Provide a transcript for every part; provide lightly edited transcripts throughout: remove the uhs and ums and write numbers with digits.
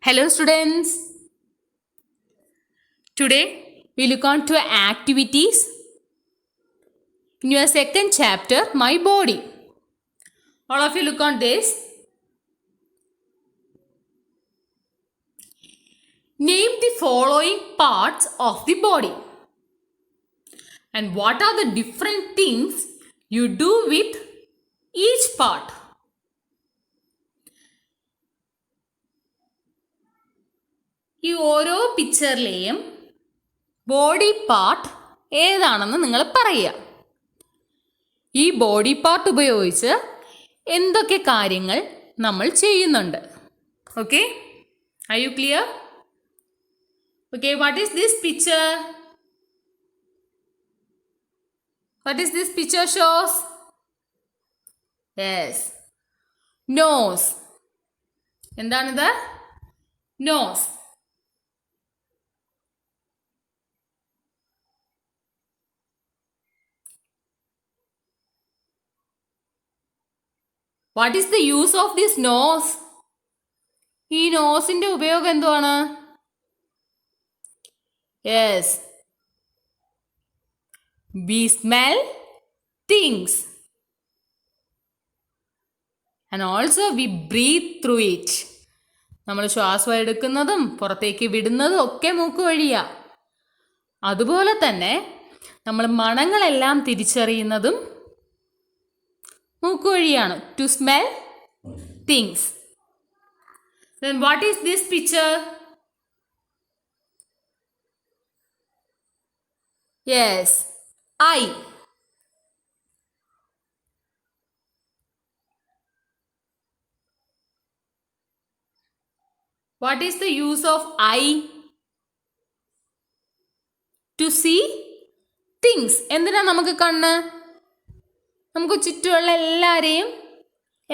Hello students. Today we look on to activities in your second chapter, My Body. All of you look on this. Name the following parts of the body. And what are the different things you do with each part? ഈ ഓരോ പിക്ചറിലെയും body part ഏതാണെന്ന് നിങ്ങൾ പറയുക. ഈ body part ഉപയോഗിച്ച് എന്തൊക്കെ കാര്യങ്ങൾ നമ്മൾ ചെയ്യുന്നുണ്ട്. Okay, are you clear? Okay, what is this picture? What is this picture shows? Yes, nose. എന്താണിത്? Nose. What is the use of this nose? ഈ നോസിന്റെ ഉപയോഗം എന്തുവാണ്? Yes, we smell things and also we breathe through it. നമ്മൾ ശ്വാസം എടുക്കുന്നതും പുറത്തേക്ക് വിടുന്നതും ഒക്കെ മൂക്ക് വഴിയാ. അതുപോലെ തന്നെ നമ്മൾ മണങ്ങളെല്ലാം തിരിച്ചറിയുന്നതും മൂക്ക് വഴിയാണ്. To smell things. Then what is this picture? Yes, eye. What is the use of eye? To see things. എന്തിനാ നമുക്ക് കണ്ണ്? നമുക്ക് ചുറ്റുമുള്ള എല്ലാവരെയും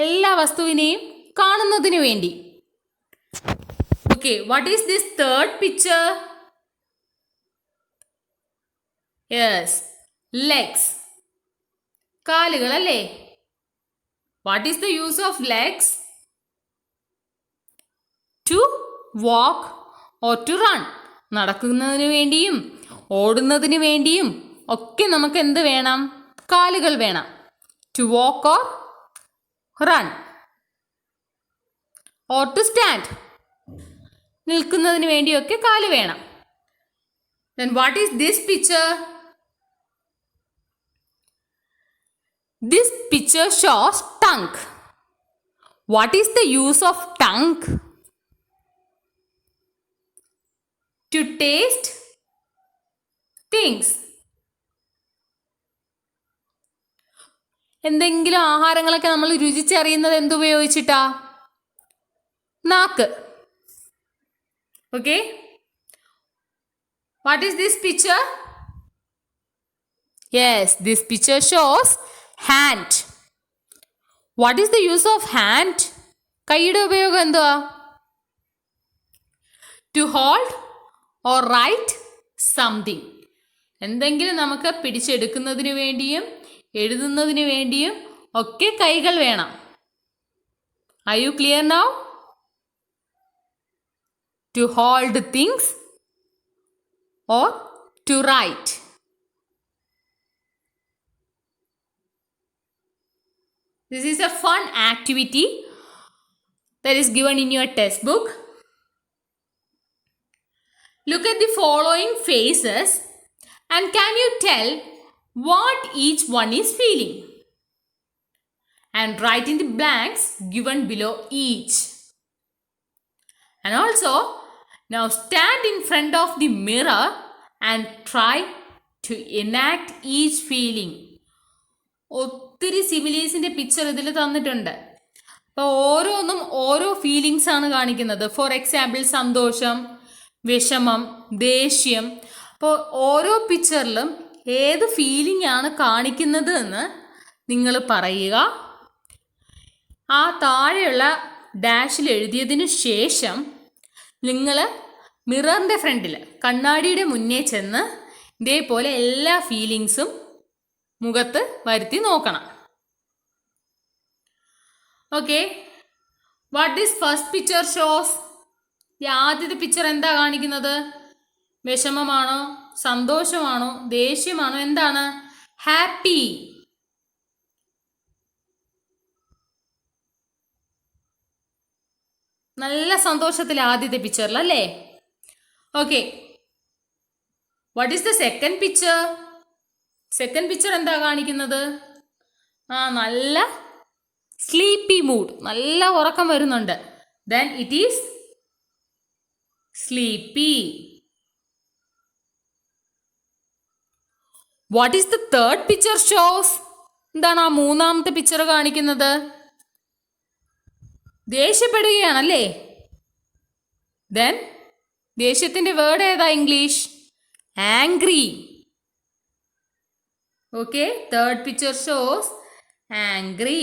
എല്ലാ വസ്തുവിനെയും കാണുന്നതിന് വേണ്ടി. Okay, what is this third picture? Yes, legs. കാലുകൾ അല്ലേ? What is the use of legs? To walk or to run. നടക്കുന്നതിന് വേണ്ടിയും ഓടുന്നതിന് വേണ്ടിയും ഒക്കെ നമുക്ക് എന്ത് വേണം? കാലുകൾ വേണം. To walk or run or to stand. നിൽക്കുന്നതിന് വേണ്ടിയൊക്കെ കാല് വേണം. Then what is this picture? This picture shows tongue. What is the use of tongue? To taste things. എന്തെങ്കിലും ആഹാരങ്ങളൊക്കെ നമ്മൾ രുചിച്ചറിയുന്നത് എന്തുപയോഗിച്ചിട്ടാ? നാക്ക്. Okay, what is this picture? Yes, this picture shows hand. What is the use of hand? കൈയുടെ ഉപയോഗം എന്തുവാ? To hold or write something. എന്തെങ്കിലും നമുക്ക് പിടിച്ചെടുക്കുന്നതിന് വേണ്ടിയും എഴുതുന്നതിന് വേണ്ടിയും ഒക്കെ കൈകൾ വേണം. Are you clear now? To hold things or to write. This is a fun activity that is given in your textbook. Look at the following faces and can you tell what each one is feeling? And write in the blanks given below each. And also, now stand in front of the mirror and try to enact each feeling. ഒത്തിരി സിമിലീസിൻ്റെ picture ഇതിൽ തന്നിട്ടുണ്ട്. അപ്പോൾ ഓരോന്നും ഓരോ feelings ആണ് കാണിക്കുന്നത്. For example സന്തോഷം, വിഷമം, ദേഷ്യം. അപ്പോൾ ഓരോ പിക്ചറിലും ഏത് ഫീലിംഗ് ആണ് കാണിക്കുന്നത് എന്ന് നിങ്ങൾ പറയുക. ആ താഴെയുള്ള ഡാഷിൽ എഴുതിയതിനു ശേഷം നിങ്ങൾ മിററിൻ്റെ ഫ്രണ്ടിൽ കണ്ണാടിയുടെ മുന്നേ ചെന്ന് ഇതേപോലെ എല്ലാ ഫീലിങ്സും മുഖത്ത് വരുത്തി നോക്കണം. Okay, what this first picture shows? ഈ ആദ്യത്തെ പിക്ചർ എന്താ കാണിക്കുന്നത്? വിഷമമാണോ, സന്തോഷമാണോ, ദേഷ്യമാണോ, എന്താണ്? ഹാപ്പി. നല്ല സന്തോഷത്തിൽ ആദ്യത്തെ പിക്ചറിൽ അല്ലേ? Okay, what is the second picture? Second picture എന്താ കാണിക്കുന്നത്? നല്ല സ്ലീപ്പി മൂഡ്, നല്ല ഉറക്കം വരുന്നുണ്ട്. Then it is sleepy. What is the third picture shows? എന്താണ് ആ മൂന്നാമത്തെ പിക്ചർ കാണിക്കുന്നത്? ദേഷ്യപ്പെടുകയാണല്ലേ? ദെൻ ദേഷ്യത്തിന്റെ വേർഡ് ഏതാ English? Angry. Okay, third picture shows angry.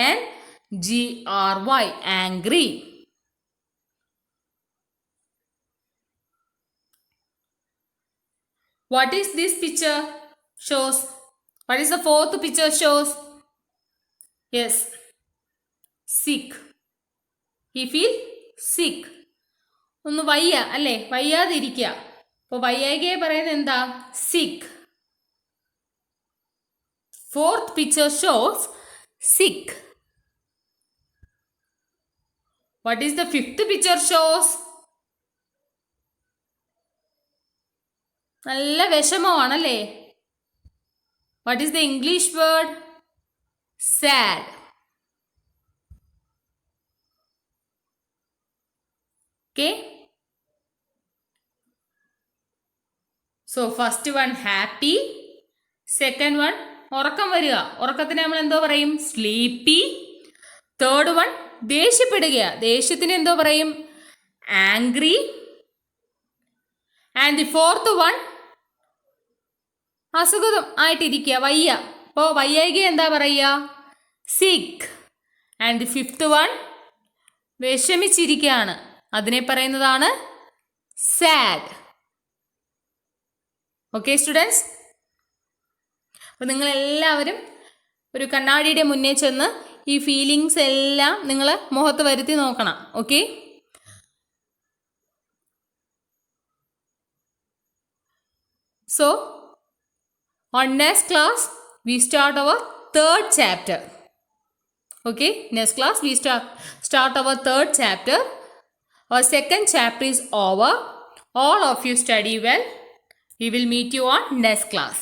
ANGRY, angry. What is this picture shows? What is the fourth picture shows? Yes, sick. He feel sick. ഒന്ന് വയ്യ അല്ലേ? വയ്യാതിരിക്കുക. അപ്പോൾ വയ്യായ്കയെ പറയുന്നത് എന്താ? sick. Fourth picture shows sick. What is the fifth picture shows? നല്ല വിഷമമാണല്ലേ? What is the English word? Sad. Okay, so first one happy, second one ഉറക്കം വരിക, ഉറക്കത്തിന് നമ്മൾ എന്തോ പറയും? സ്ലീപ്പി. തേർഡ് വൺ ദേഷ്യപ്പെടുക, ദേഷ്യത്തിന് എന്തോ പറയും? Angry. And the fourth one അസുഖം ആയിട്ടിരിക്കുക, വയ്യ. അപ്പോൾ വയ്യായ്ക എന്താ പറയുക? Sick. And the fifth one വിഷമിച്ചിരിക്കുകയാണ്, അതിനെ പറയുന്നതാണ് സാഡ്. ഓക്കെ സ്റ്റുഡൻസ്, അപ്പോൾ നിങ്ങളെല്ലാവരും ഒരു കണ്ണാടിയുടെ മുന്നേ ചെന്ന് ഈ ഫീലിങ്സ് എല്ലാം നിങ്ങൾ മുഖത്ത് വരുത്തി നോക്കണം. Okay, so on next class we start our third chapter. Okay, next class we start our third chapter. Our second chapter is over. All of you study well. We will meet you on next class.